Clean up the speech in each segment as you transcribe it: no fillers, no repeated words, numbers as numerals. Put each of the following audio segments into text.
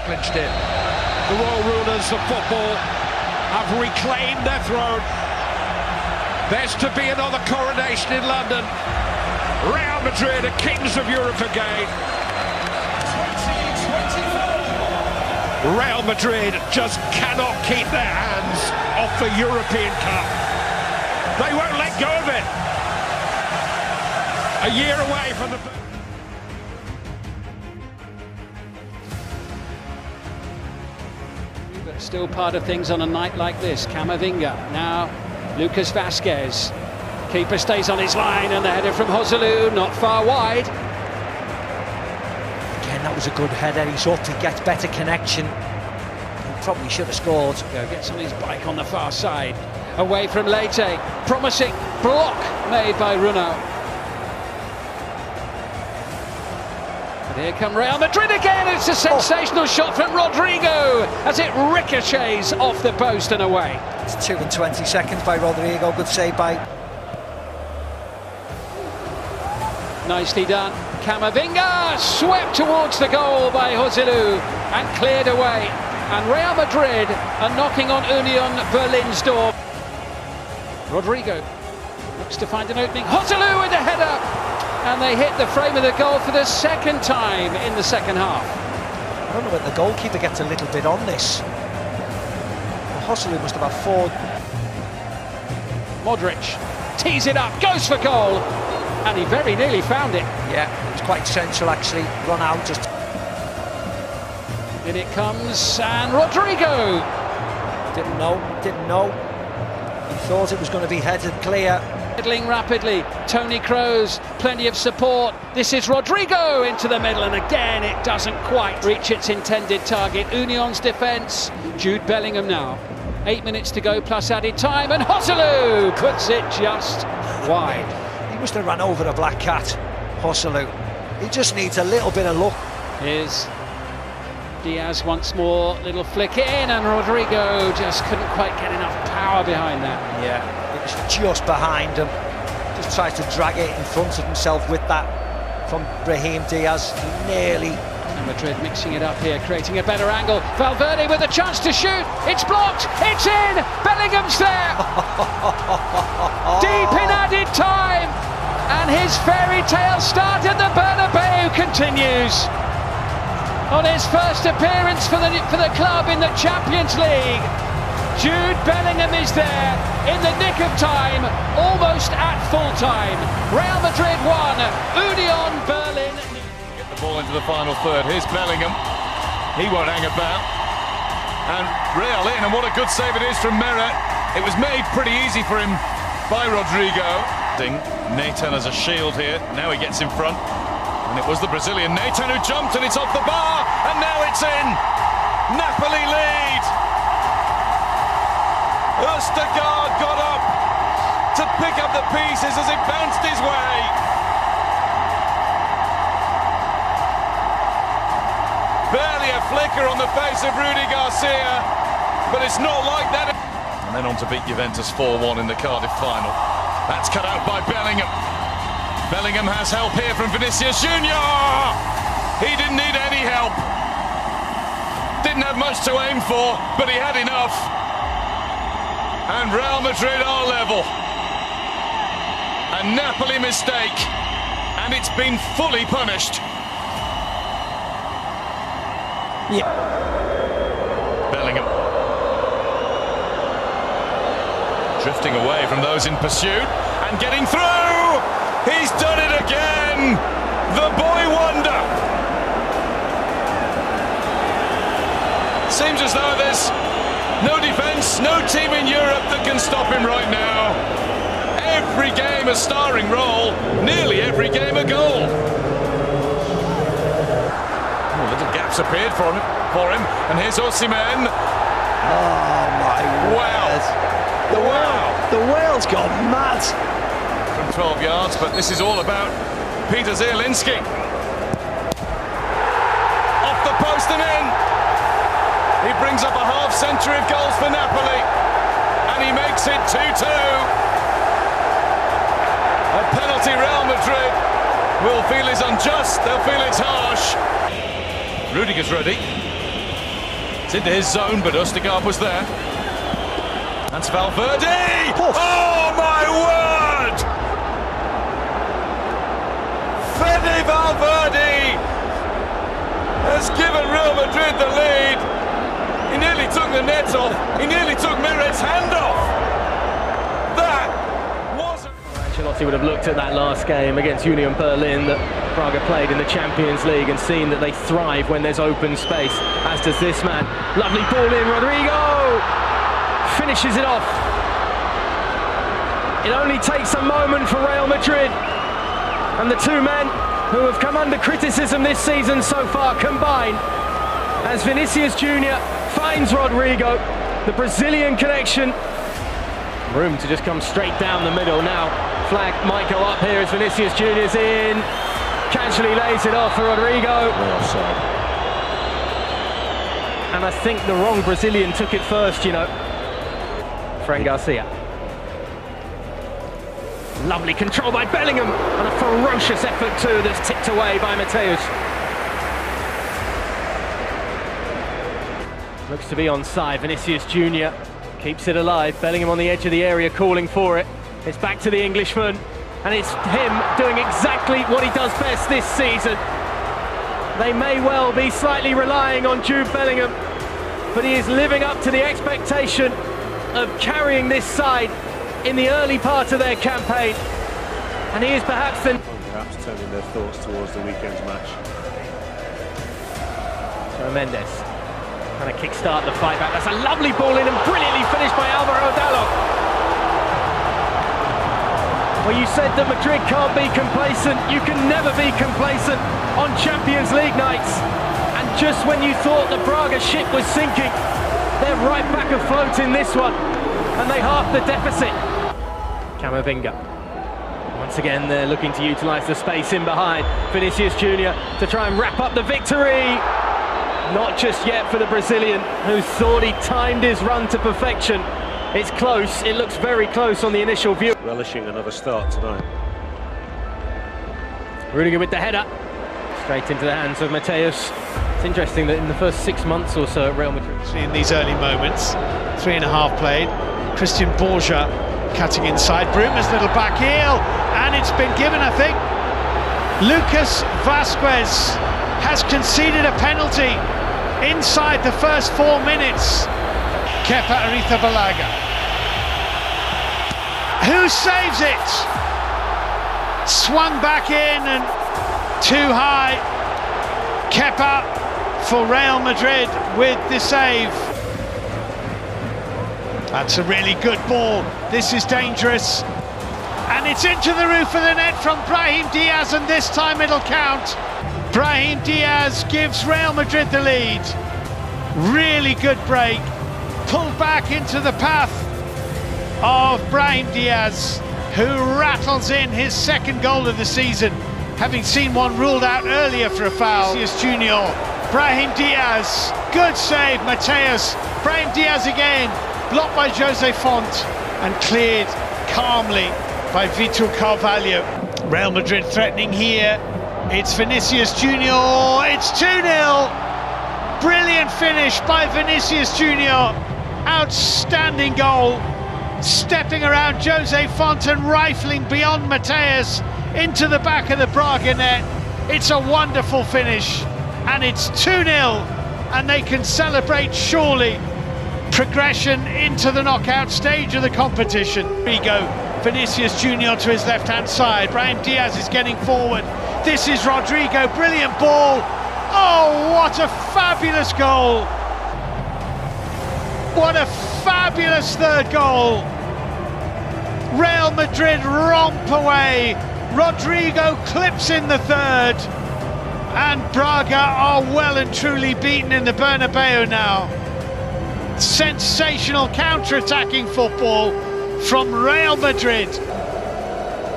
clinched it. The royal rulers of football have reclaimed their throne. There's to be another coronation in London. Real Madrid are kings of Europe again. 2024. Real Madrid just cannot keep their hands off the European Cup. They won't let go of it. A year away from the... Still part of things on a night like this. Camavinga, now Lucas Vazquez. Keeper stays on his line and the header from Joselu, not far wide. Again, that was a good header. He's up, he gets better connection. He probably should have scored. Gets on his bike on the far side. Away from Leite. Promising block made by Runau. Here come Real Madrid again. It's a sensational shot from Rodrigo as it ricochets off the post and away. It's 2 and 20 seconds by Rodrigo. Good save by... Nicely done. Camavinga swept towards the goal by Joselu and cleared away. And Real Madrid are knocking on Union Berlin's door. Rodrigo looks to find an opening. Joselu with a header. And they hit the frame of the goal for the second time in the second half. I don't know whether the goalkeeper gets a little bit on this. Joselu must have had 4. Modric tees it up, goes for goal, and he very nearly found it. Yeah, it was quite central actually. Run out just. In it comes, and Rodrigo. Didn't know. He thought it was going to be headed clear. Middling rapidly, Tony Kroos, plenty of support. This is Rodrigo into the middle, and again it doesn't quite reach its intended target. Union's defence, Jude Bellingham now. 8 minutes to go plus added time, and Joselu puts it just wide. He must have run over a black cat, Joselu. He just needs a little bit of luck. Here's Diaz once more, little flick in, and Rodrigo just couldn't quite get enough power behind that. Yeah, it was just behind him. Just tries to drag it in front of himself with that from Brahim Diaz. He nearly... And Madrid mixing it up here, creating a better angle. Valverde with a chance to shoot. It's blocked. It's in. Bellingham's there. Deep in added time. And his fairy tale start at the Bernabeu continues. On his first appearance for the club in the Champions League, Jude Bellingham is there in the nick of time, almost at full time. Real Madrid 1, Union Berlin. Get the ball into the final third. Here's Bellingham. He won't hang about. And Real in, and what a good save it is from Meret. It was made pretty easy for him by Rodrigo. Nathan has a shield here. Now he gets in front. And it was the Brazilian Nathan who jumped, and it's off the bar, and now it's in. Napoli lead. Østegård got up to pick up the pieces as it bounced his way. Barely a flicker on the face of Rudy Garcia, but it's not like that. And then on to beat Juventus 4-1 in the Cardiff final. That's cut out by Bellingham. Bellingham has help here from Vinicius Junior. He didn't need any help. Didn't have much to aim for, but he had enough. And Real Madrid are level. A Napoli mistake, and it's been fully punished. Yeah. Bellingham. Drifting away from those in pursuit and getting through. He's done it again! The boy wonder! Seems as though there's no defence, no team in Europe that can stop him right now. Every game a starring role, nearly every game a goal. Oh, little gaps appeared for him, and here's Osimhen. Oh my Wow! The world's gone mad! 12 yards, but this is all about Peter Zielinski. Off the post and in. He brings up a half-century of goals for Napoli, and he makes it 2-2. A penalty Real Madrid will feel is unjust, they'll feel it's harsh. Rudiger's ready. into his zone, but Østegård was there. That's Valverde! Oh my word! Fede Valverde has given Real Madrid the lead. He nearly took the net off. He nearly took Miret's hand off. That wasn't... Ancelotti would have looked at that last game against Union Berlin that Braga played in the Champions League and seen that they thrive when there's open space, as does this man. Lovely ball in, Rodrigo! Finishes it off. It only takes a moment for Real Madrid, and the two men who have come under criticism this season so far combine as Vinicius Jr. finds Rodrigo. The Brazilian connection. Room to just come straight down the middle now. Flag might go up here as Vinicius Jr.'s in. Casually lays it off for Rodrigo. Offside. And I think the wrong Brazilian took it first, you know. Fran Garcia. Lovely control by Bellingham, and a ferocious effort too that's tipped away by Mateus. Looks to be onside. Vinicius Jr. keeps it alive. Bellingham on the edge of the area calling for it. It's back to the Englishman, and it's him doing exactly what he does best this season. They may well be slightly relying on Jude Bellingham, but he is living up to the expectation of carrying this side in the early part of their campaign, and he is perhaps turning their thoughts towards the weekend's match. So Mendes trying to kick-start the fight back. That's a lovely ball in and brilliantly finished by Alvaro Dallo. Well, you said that Madrid can't be complacent. You can never be complacent on Champions League nights. And just when you thought the Braga ship was sinking, they're right back afloat in this one, and they half the deficit. Camavinga. Once again, they're looking to utilise the space in behind. Vinicius Jr. to try and wrap up the victory. Not just yet for the Brazilian, who thought he timed his run to perfection. It's close, it looks very close on the initial view. Relishing another start tonight. Rudiger with the header. Straight into the hands of Mateus. It's interesting that in the first 6 months or so at Real Madrid. In these early moments, 3.5 played. Christian Borja cutting inside. Bruma's little back heel, and it's been given, I think. Lucas Vazquez has conceded a penalty inside the first 4 minutes. Kepa Arrizabalaga. Who saves it? Swung back in and too high. Kepa for Real Madrid with the save. That's a really good ball. This is dangerous. And it's into the roof of the net from Brahim Diaz, and this time it'll count. Brahim Diaz gives Real Madrid the lead. Really good break. Pulled back into the path of Brahim Diaz, who rattles in his second goal of the season, having seen one ruled out earlier for a foul. Vinicius Jr. Brahim Diaz, good save, Mateus. Brahim Diaz again, blocked by Jose Font and cleared calmly by Vitor Carvalho. Real Madrid threatening here. It's Vinicius Jr. It's 2-0. Brilliant finish by Vinicius Jr. Outstanding goal. Stepping around Jose Font and rifling beyond Mateus into the back of the Braga net. It's a wonderful finish, and it's 2-0, and they can celebrate surely progression into the knockout stage of the competition. Here we go, Vinicius Jr. to his left-hand side. Brahim Diaz is getting forward. This is Rodrigo, brilliant ball. Oh, what a fabulous goal. What a fabulous third goal. Real Madrid romp away. Rodrigo clips in the third. And Braga are well and truly beaten in the Bernabeu now. Sensational counter-attacking football from Real Madrid.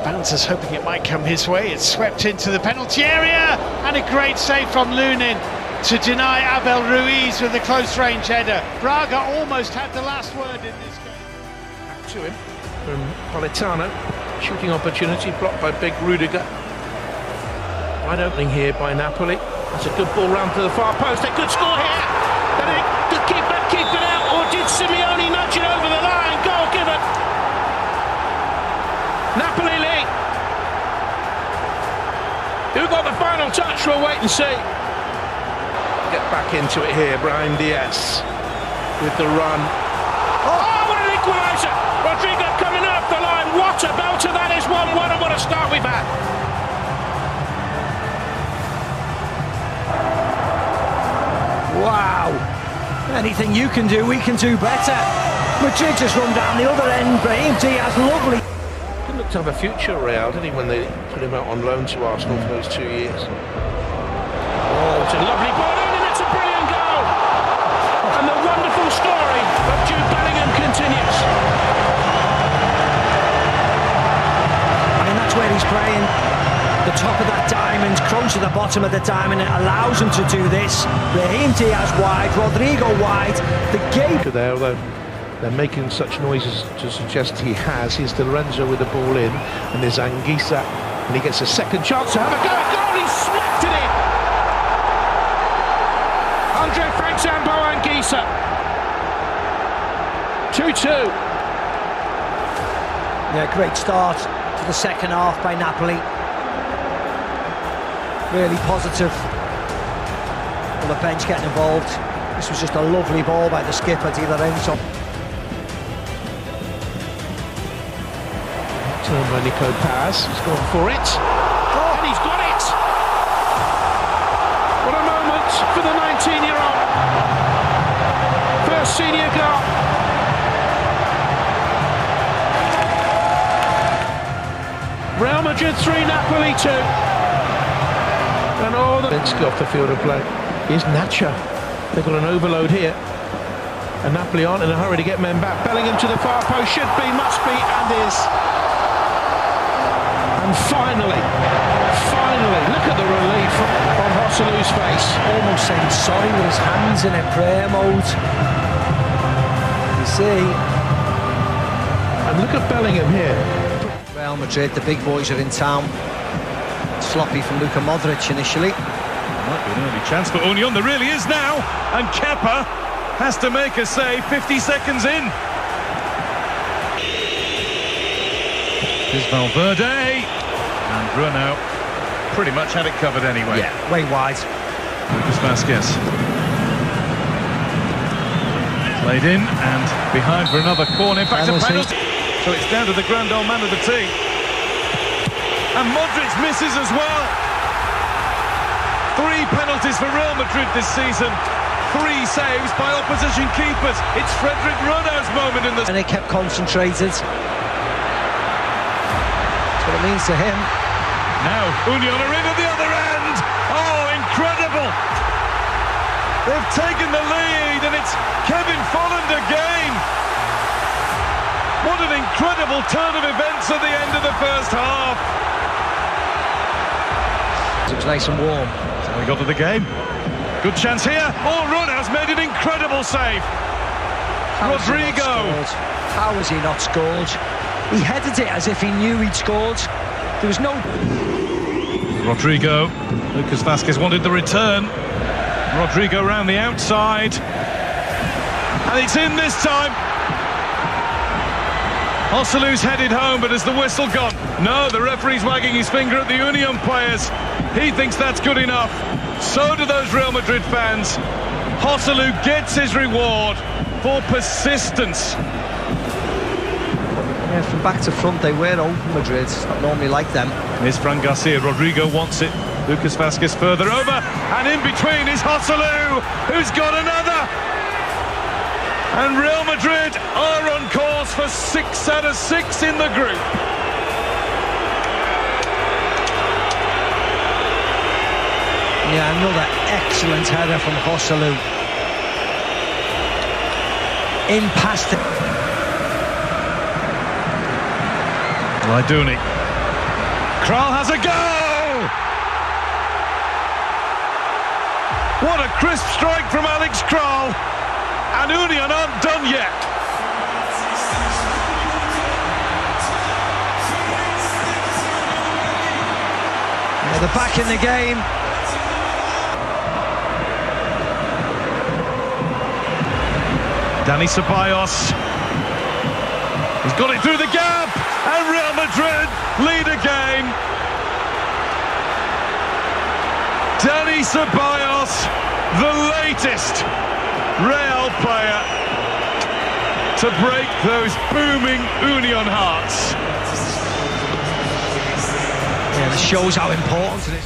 Bouncer's hoping it might come his way. It's swept into the penalty area, and a great save from Lunin to deny Abel Ruiz with a close-range header. Braga almost had the last word in this game. Back to him from Politano. Shooting opportunity blocked by big Rudiger. Wide opening here by Napoli. That's a good ball round to the far post. A good score here. Good kick. wait and see. Get back into it here, Brahim Diaz with the run. Oh, what an equaliser! Rodrigo coming off the line. What a belter that is, 1-1, and what a start we've had. Wow! Anything you can do, we can do better. Madrid just run down the other end. Brahim Diaz, lovely. Didn't look to have a future, Real, did he, when they put him out on loan to Arsenal for those 2 years? Oh, it's a lovely ball in, and it's a brilliant goal. And the wonderful story of Jude Bellingham continues. I mean, that's where he's playing. The top of that diamond, Kroos at the bottom of the diamond, it allows him to do this. Brahim Diaz wide, Rodrigo wide. The gate there, although they're making such noises to suggest he has. Here's Di Lorenzo with the ball in, and there's Anguissa, and he gets a second chance to have a go. Goal, he smacked it in. Andre Frank Zambo Anguissa. 2-2. Yeah, great start to the second half by Napoli. Really positive. Well, the bench getting involved. This was just a lovely ball by the skipper, Di Lorenzo. Turn by Nico Paz. He's gone for it. Oh, and he's got it! What a moment for the 19-year-old. First senior goal. Real Madrid 3, Napoli 2. And all the Bensky off the field of play. Here's Nacho. They've got an overload here. And Napoli aren't in a hurry to get men back. Bellingham to the far post. Should be, must be, and is. And finally, look at the relief on Josselu's face. Almost saying sorry with his hands in a prayer mode. You see. And look at Bellingham here. Real Madrid, the big boys are in town. Sloppy from Luka Modric initially. Might be an early chance for Union, there really is now, and Kepa has to make a save 50 seconds in. Here's Valverde, and Bruno pretty much had it covered anyway. Yeah, way wide. Lucas Vázquez. Played in and behind for another corner, in fact a penalty. So it's down to the grand old man of the team. And Modric misses as well. 3 penalties for Real Madrid this season. 3 saves by opposition keepers. It's Frederic Ronald's moment in the... And they kept concentrated. That's what it means to him. Now Union are in at the other end. Oh, incredible. They've taken the lead and it's Kevin Folland again. What an incredible turn of events at the end of the first half. It was nice and warm. So we got to the game. Good chance here. Oh, Ronald's made an incredible save. Rodrigo. How has he not scored? He headed it as if he knew he'd scored. There was no... Rodrigo. Lucas Vázquez wanted the return. Rodrigo round the outside. And it's in this time. Josselu's headed home, but has the whistle gone? No, the referee's wagging his finger at the Union players. He thinks that's good enough. So do those Real Madrid fans. Josselu gets his reward for persistence. Yeah, from back to front, they were open, Madrid. It's not normally like them. Here's Fran Garcia. Rodrigo wants it. Lucas Vázquez further over. And in between is Josselu, who's got another. And Real Madrid are on course for 6 out of 6 in the group. Yeah, another excellent header from Josselu. In past it. Laiduni. Kral has a go! What a crisp strike from Alex Kral. And Union aren't done yet. Yeah, they're back in the game. Dani Ceballos. He's got it through the gap, and Real Madrid lead again. Dani Ceballos, the latest Real player to break those booming Union hearts. Yeah, this shows how important it is.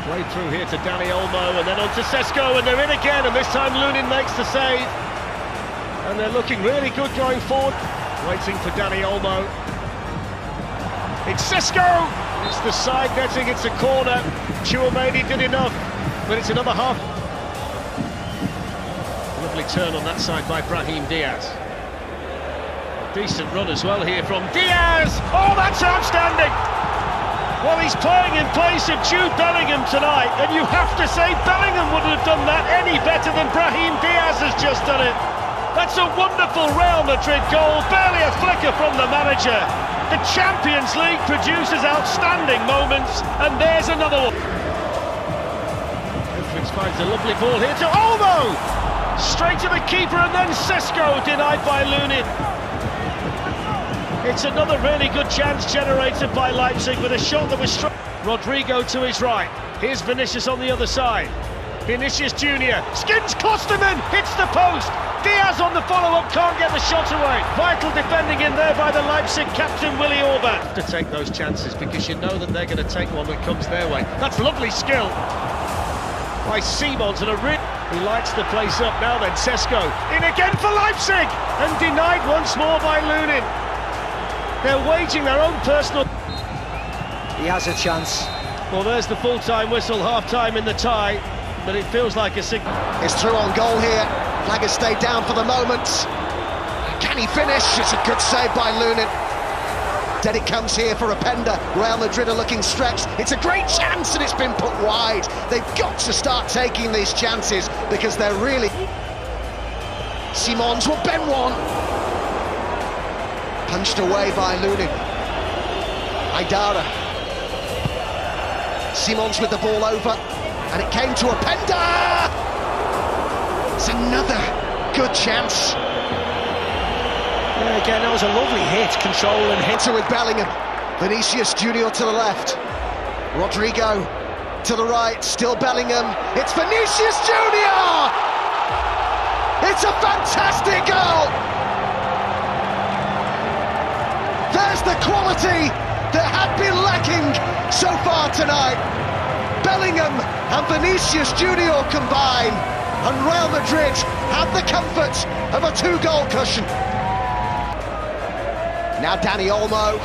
Played through here to Dani Olmo and then on to Sesko, and they're in again, and this time Lunin makes the save. And they're looking really good going forward. Waiting for Dani Olmo. It's Sesko! It's the side netting, it's a corner. Chouameni did enough, but it's another half. Lovely turn on that side by Brahim Diaz. Decent run as well here from Diaz! Oh, that's outstanding! Well, he's playing in place of Jude Bellingham tonight, and you have to say Bellingham wouldn't have done that any better than Brahim Diaz has just done it. That's a wonderful Real Madrid goal, barely a flicker from the manager. The Champions League produces outstanding moments, and there's another one. Fritz finds a lovely ball here to Olmo! Straight to the keeper, and then Sesko denied by Lunin. It's another really good chance generated by Leipzig with a shot that was struck. Rodrigo to his right. Here's Vinicius on the other side. Vinicius Junior skins Klosterman, hits the post. Diaz on the follow-up, can't get the shot away. Vital defending in there by the Leipzig captain Willi Orban. To take those chances because you know that they're going to take one that comes their way. That's lovely skill by Simons, and he lights the place up now. Then Sesko in again for Leipzig, and denied once more by Lunin. They're waging their own personal... He has a chance. Well, there's the full-time whistle, half-time in the tie, but it feels like a signal. It's through on goal here. Flag has stayed down for the moment. Can he finish? It's a good save by Lunin. Then it comes here for Openda. Real Madrid are looking stretched. It's a great chance, and it's been put wide. They've got to start taking these chances because they're really... Simons will bend one. Punched away by Lunin. Aidara. Simons with the ball over, and it came to Openda! It's another good chance. Yeah, again, that was a lovely hit, control and hit. With Bellingham. Vinicius Junior to the left. Rodrigo to the right, still Bellingham. It's Vinicius Junior! It's a fantastic goal! There's the quality that had been lacking so far tonight. Bellingham and Vinicius Junior combine, and Real Madrid have the comfort of a two-goal cushion. Now Dani Olmo,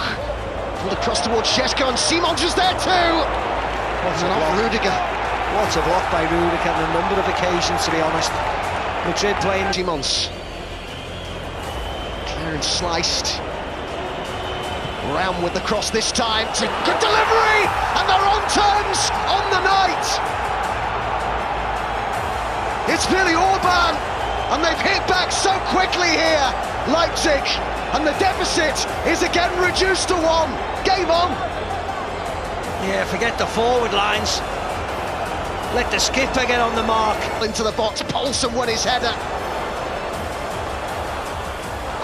pulled across towards Sesko, and Simons is there too. What a block. Rudiger. What a block by Rudiger on a number of occasions, to be honest. Madrid playing... Simons. Clearance sliced. Round with the cross this time. It's a good delivery, and they're on terms on the night. It's Willi Orban, and they've hit back so quickly here, Leipzig, and the deficit is again reduced to 1. Game on. Yeah, forget the forward lines. Let the skipper get on the mark. Into the box, Poulsen won his header.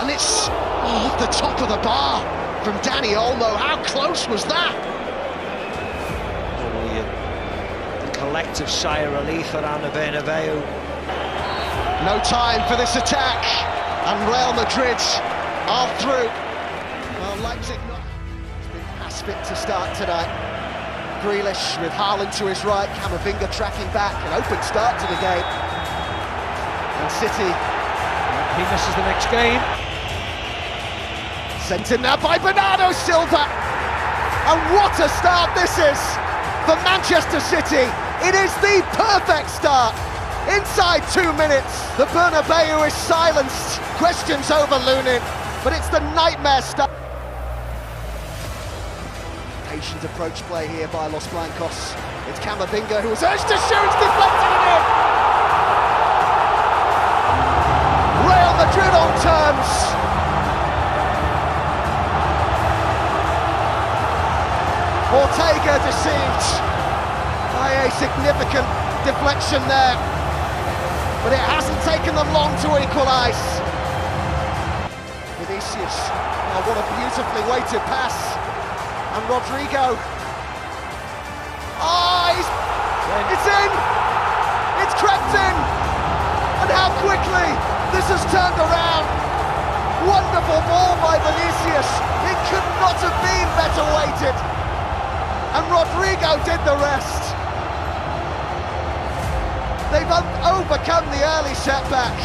And it's off the top of the bar from Dani Olmo. How close was that? The collective sigh of relief around the Bernabeu. No time for this attack, and Real Madrid are through. Well, Leipzig not. It's been aspect to start tonight. Grealish with Haaland to his right, Camavinga tracking back, an open start to the game. And City, He misses the next game. sent in now by Bernardo Silva. And what a start this is for Manchester City. It is the perfect start. Inside 2 minutes, the Bernabeu is silenced. Questions over Lunin, but it's the nightmare start. Patient approach play here by Los Blancos. It's Camavinga who was urged to shoot, it's deflected it in. Real Madrid on terms. Ortega deceived by a significant deflection there, but it hasn't taken them long to equalise. Vinicius. Oh, what a beautifully weighted pass. And Rodrigo. It's in! It's crept in! And how quickly this has turned around. Wonderful ball by Vinicius. It could not have been better weighted. And Rodrigo did the rest. They've overcome the early setback.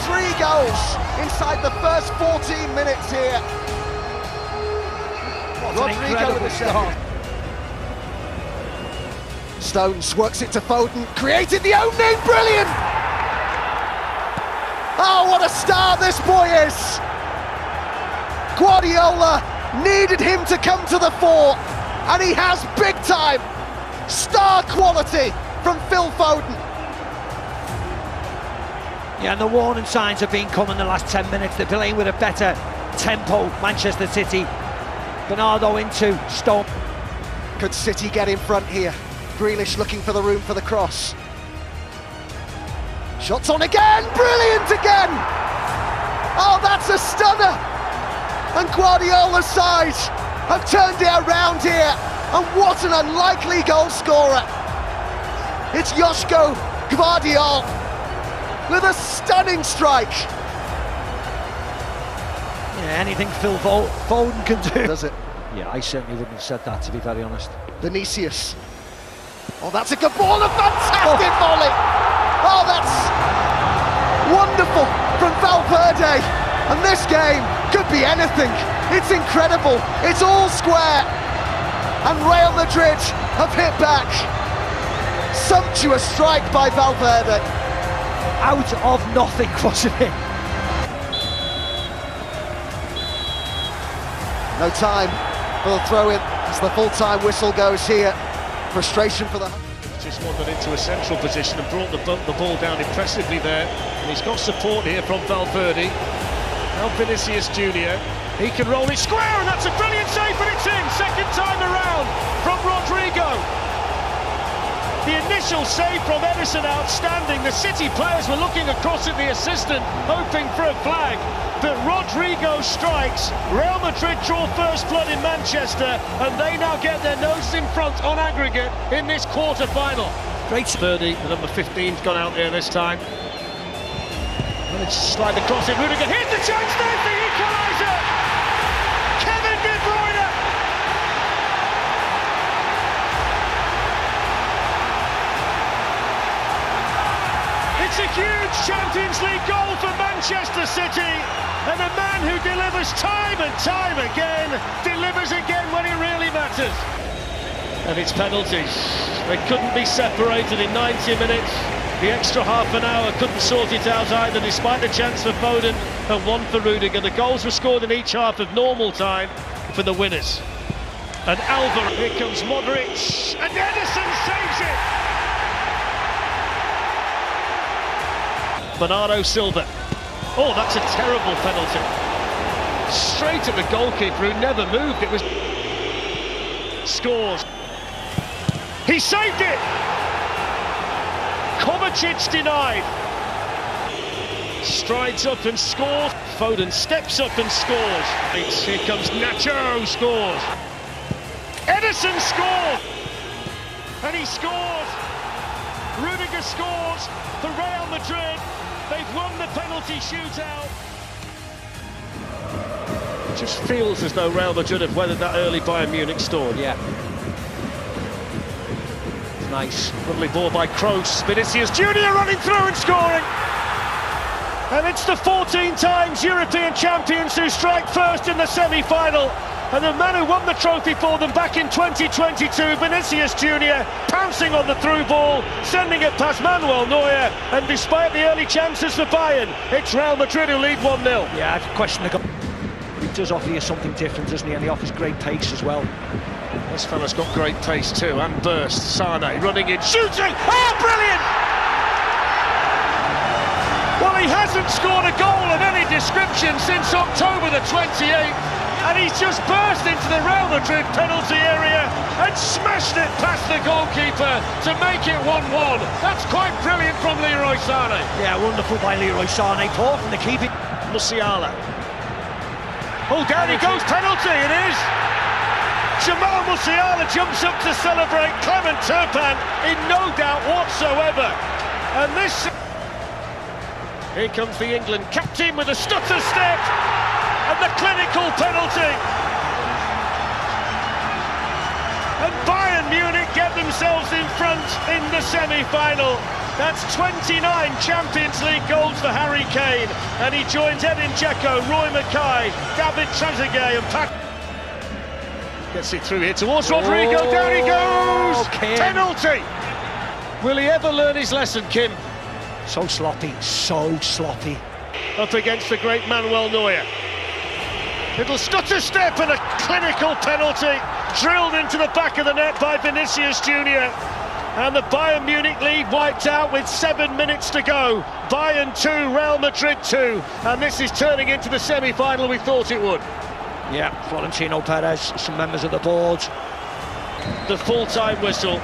3 goals inside the first 14 minutes here. Rodrigo with the second. Stones works it to Foden, created the opening, brilliant! Oh, what a star this boy is! Guardiola needed him to come to the fore, and he has big time. Star quality from Phil Foden. Yeah, and the warning signs have been coming the last 10 minutes. They're playing with a better tempo, Manchester City. Bernardo into Stone. Could City get in front here? Grealish looking for the room for the cross. Shots on again, brilliant again! Oh, that's a stunner! And Guardiola's side have turned it around here. And what an unlikely goal scorer. It's Joško Gvardiol with a stunning strike. Yeah, anything Phil Foden can do. Does it? Yeah, I certainly wouldn't have said that, to be very honest. Vinicius. Oh, that's a good ball, a fantastic volley! Oh, that's wonderful from Valverde. And this game could be anything. It's incredible. It's all square. And Real Madrid have hit back. Sumptuous strike by Valverde. Out of nothing, wasn't it? No time for the throw-in as the full-time whistle goes here. Frustration for the... Just wandered into a central position and brought the ball down impressively there. And he's got support here from Valverde. Now Vinicius Junior. He can roll it square, and that's a brilliant save, but it's in. Second time around from Rodrigo. The initial save from Ederson, outstanding. The City players were looking across at the assistant, hoping for a flag. But Rodrigo strikes. Real Madrid draw first blood in Manchester, and they now get their noses in front on aggregate in this quarter-final. Great. Verdi, the number 15's gone out there this time. And it's slide across it, Rudiger. Here's the chance, there's the equaliser! Kevin De Bruyne! It's a huge Champions League goal for Manchester City, and a man who delivers time and time again, delivers again when it really matters. And it's penalties. They couldn't be separated in 90 minutes. The extra half an hour couldn't sort it out either, despite the chance for Foden and one for Rudiger. The goals were scored in each half of normal time for the winners. And Alvaro, here comes Modric, and Ederson saves it! Bernardo Silva. Oh, that's a terrible penalty. Straight at the goalkeeper who never moved. It was... Scores. He saved it! Kovacic denied. Strides up and scores. Foden steps up and scores. Here comes Nacho, scores. Ederson scores! And he scores! Rudiger scores for Real Madrid. They've won the penalty shootout. It just feels as though Real Madrid have weathered that early Bayern Munich storm. Yeah. Nice. Lovely ball by Kroos. Vinicius Junior running through and scoring. And it's the 14 times European champions who strike first in the semi-final. And the man who won the trophy for them back in 2022, Vinicius Junior, pouncing on the through ball, sending it past Manuel Neuer. And despite the early chances for Bayern, it's Real Madrid who lead 1-0. Yeah, I've questioned the goal. He does offer you something different, doesn't he? And he offers great pace as well. This fella's got great pace too, and burst. Sane running in, shooting! Oh, brilliant! Well, he hasn't scored a goal of any description since October the 28th, and he's just burst into the Real Madrid penalty area and smashed it past the goalkeeper to make it 1-1. That's quite brilliant from Leroy Sane. Yeah, wonderful by Leroy Sane. Poor from the keeper. Musiala. Oh, down he goes, penalty, it is! Jamal Musiala jumps up to celebrate. Clement Turpin in no doubt whatsoever. And this... Here comes the England captain with a stutter step and the clinical penalty. And Bayern Munich get themselves in front in the semi-final. That's 29 Champions League goals for Harry Kane, and he joins Edin Dzeko, Roy Mackay, David Trezeguet and Pat. Gets it through here towards Rodrigo, down he goes! Penalty! Will he ever learn his lesson, Kim? So sloppy, so sloppy. Up against the great Manuel Neuer. Little stutter step and a clinical penalty drilled into the back of the net by Vinicius Junior. And the Bayern Munich lead wiped out with 7 minutes to go. Bayern 2, Real Madrid 2. And this is turning into the semi-final we thought it would. Yeah, Florentino Perez, some members of the board. The full-time whistle.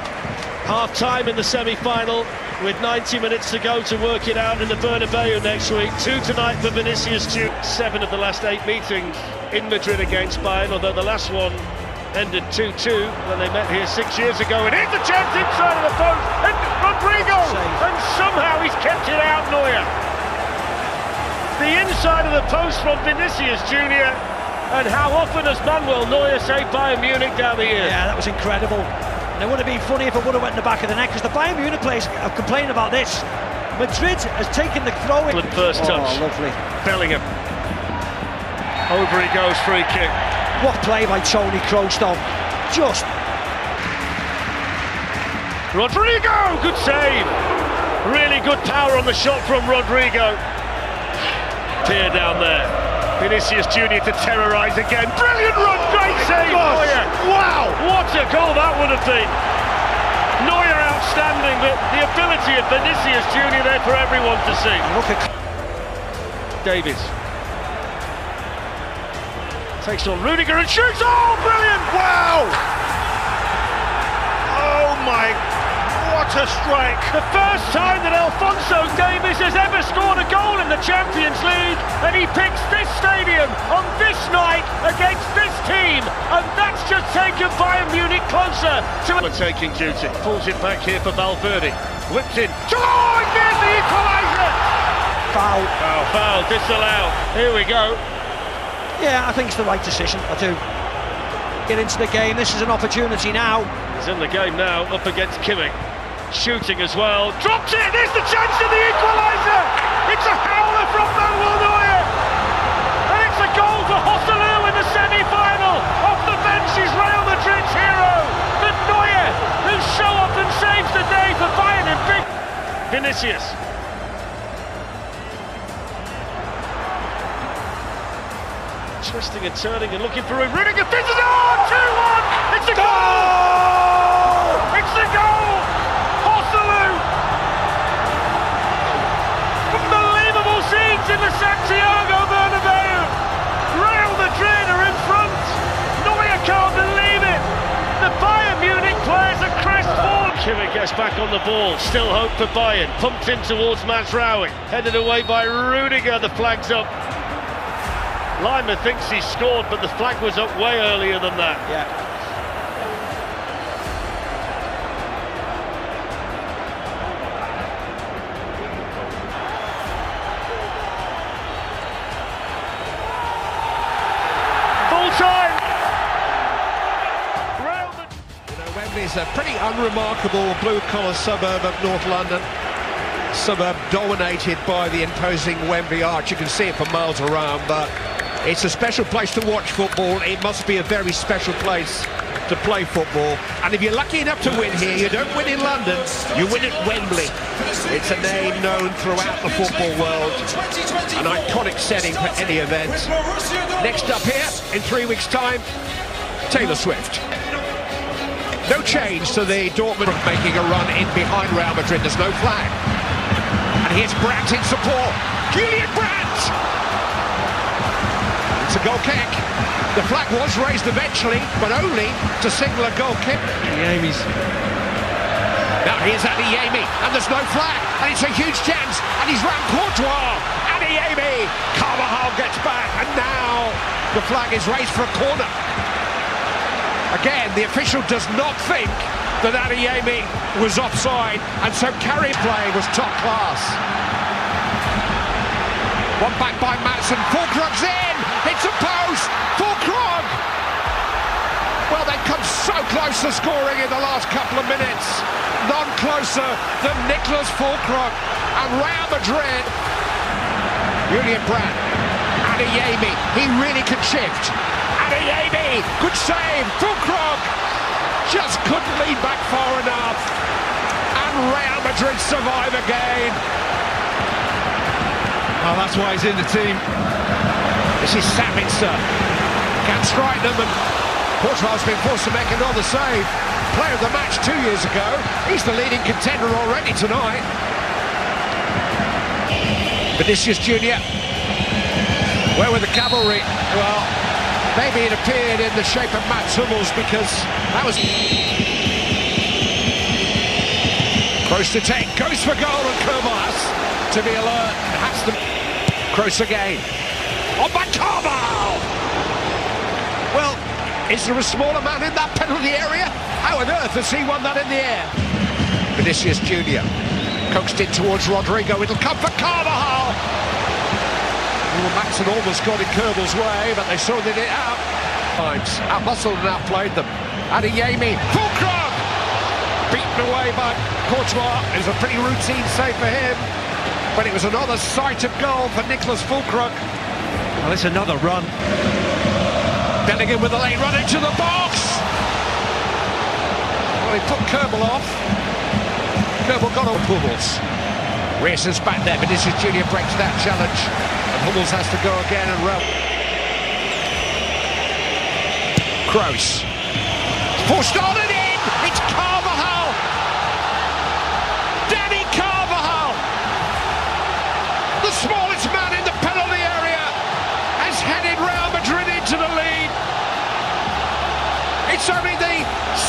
Half-time in the semi-final with 90 minutes to go to work it out in the Bernabeu next week. 2 tonight for Vinicius Junior. 7 of the last 8 meetings in Madrid against Bayern, although the last one ended 2-2 when they met here 6 years ago. And here's the chance inside of the post, and Rodrigo, and somehow he's kept it out, Neuer. The inside of the post from Vinicius Junior, and how often has Manuel Neuer saved Bayern Munich down the years? Yeah, that was incredible. And it would have been funny if it would have went in the back of the net, because the Bayern Munich players have complained about this. Madrid has taken the throw-in. First touch. Oh, lovely. Bellingham. Over he goes, free kick. What play by Toni Kroos though, just... Rodrigo, good save. Really good power on the shot from Rodrigo. Pier down there. Vinicius Junior to terrorise again. Brilliant run, great save. Neuer. Wow, what a goal that would have been. Neuer outstanding, but the ability of Vinicius Junior there for everyone to see. Look at Davies. Takes on Rudiger and shoots! Oh, brilliant! Wow! Oh my, what a strike! The first time that Alphonso Davies has ever scored a goal in the Champions League, and he picks this stadium on this night against this team, and that's just taken Bayern Munich closer to taking duty. Pulls it back here for Valverde. Whips in. Oh, there's the equaliser! foul. Foul, disallowed. Here we go. Yeah, I think it's the right decision. I do. Get into the game. This is an opportunity now. He's in the game now, up against Kimmich. Shooting as well. Dropped it! There's the chance of the equaliser! It's a howler from Manuel Neuer! And it's a goal for Joselu in the semi-final! Off the bench is Real Madrid's hero! But Neuer, who show up and saves the day for Bayern in big... Vinicius. Twisting and turning and looking for a Rudiger. This is 2-1! It's a goal! It's the goal! Joselu! Unbelievable scenes in the Santiago Bernabeu! Real Madrid are in front! Neuer can't believe it! The Bayern Munich players are crestfallen! Kimmich gets back on the ball, still hope for Bayern. Pumped in towards Mazraoui. Headed away by Rudiger, the flag's up. Lima thinks he scored, but the flag was up way earlier than that. Yeah. Full time! Wembley's a pretty unremarkable blue-collar suburb of North London. Suburb dominated by the imposing Wembley Arch. You can see it for miles around, but it's a special place to watch football. It must be a very special place to play football. And if you're lucky enough to win here, you don't win in London, you win at Wembley. It's a name known throughout the football world. An iconic setting for any event. Next up here, in 3 weeks' time, Taylor Swift. No change to the Dortmund making a run in behind Real Madrid. There's no flag. And here's Brandt in support. Julian Brandt! It's a goal kick. The flag was raised eventually, but only to signal a goal kick. Yami's. Now here's Adeyemi, and there's no flag, and it's a huge chance, and he's round Courtois, and he Adeyemi, Carvajal gets back, and now the flag is raised for a corner. Again, the official does not think that Adeyemi was offside, and so carry play was top class. One back by Maatsen, Fulkrug's in, it's a post, Fulkrug! Well, they've come so close to scoring in the last couple of minutes. None closer than Nicholas Fulkrug and Real Madrid. Julian Brandt, Adeyemi, he really can shift. Adeyemi, good save, Fulkrug just couldn't lead back far enough. And Real Madrid survive again. Well, that's why he's in the team. This is Sabitzer, can't strike them, and Portugal's been forced to make another save. Player of the match 2 years ago. He's the leading contender already tonight. Vinicius Junior. Where were the cavalry? Well, maybe it appeared in the shape of Mats Hummels, because that was... Kroos to take, goes for goal, and Kerbal has to be alert and has to... Kroos again. On by Carvajal! Well, is there a smaller man in that penalty area? How on earth has he won that in the air? Vinicius Junior coaxed in towards Rodrigo. It'll come for Carvajal. Well, Maatsen almost got in Kerbal's way, but they sorted it out. Outmuscled and outplayed them. Adeyemi, Fulkrug! Beaten away by Courtois. It was a pretty routine save for him, but it was another sight of goal for Nicholas Fulkrug. Well, it's another run. Bellingham with a late run into the box. Well, he put Kerbal off. Kerbal got on Hummels. Rearson's back there, but Vinicius Junior breaks that challenge, and Hummels has to go again and run. Kroos. Forced on and in! It's Carvajal! Danny Carvajal! The smallest man in the penalty area has headed Real Madrid into the lead. It's only the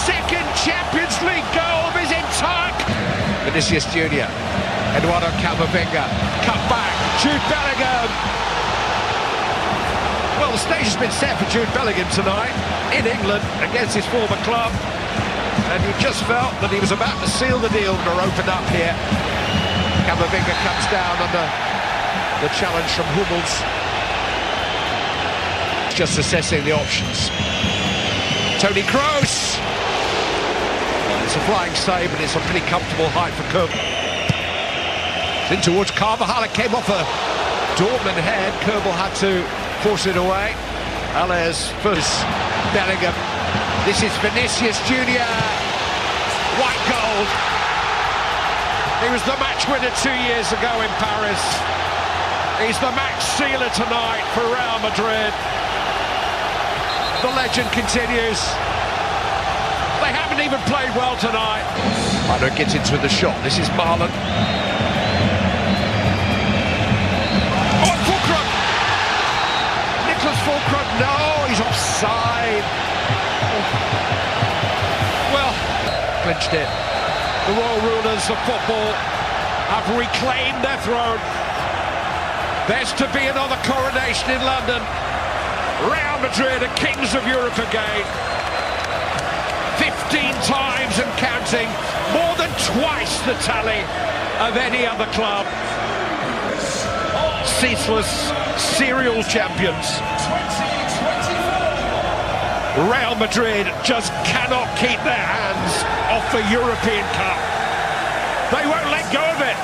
second Champions League goal of his entire... Vinicius Junior, Eduardo Camavinga, cut back, Jude Bellingham. Well, the stage has been set for Jude Bellingham tonight in England against his former club, and you just felt that he was about to seal the deal or open up here. Camavinga comes down under the challenge from Hummels. Just assessing the options. Toni Kroos. Well, it's a flying save, but it's a pretty comfortable height for Kerbal. In towards Carvajal, it came off a Dortmund head. Kerbal had to force it away. Alès first, Bellingham. This is Vinicius Junior. White gold. He was the match winner 2 years ago in Paris. He's the match sealer tonight for Real Madrid. The legend continues. They haven't even played well tonight. Mano gets into the shot. This is Marlon. Oh, Fulkrug! Nicholas Fulkrug, no, he's offside. Well, clinched it. The royal rulers of football have reclaimed their throne. There's to be another coronation in London. Real Madrid are kings of Europe again. 15 times and counting, more than twice the tally of any other club. Ceaseless serial champions. Real Madrid just cannot keep their hands off the European Cup. They won't let go of it.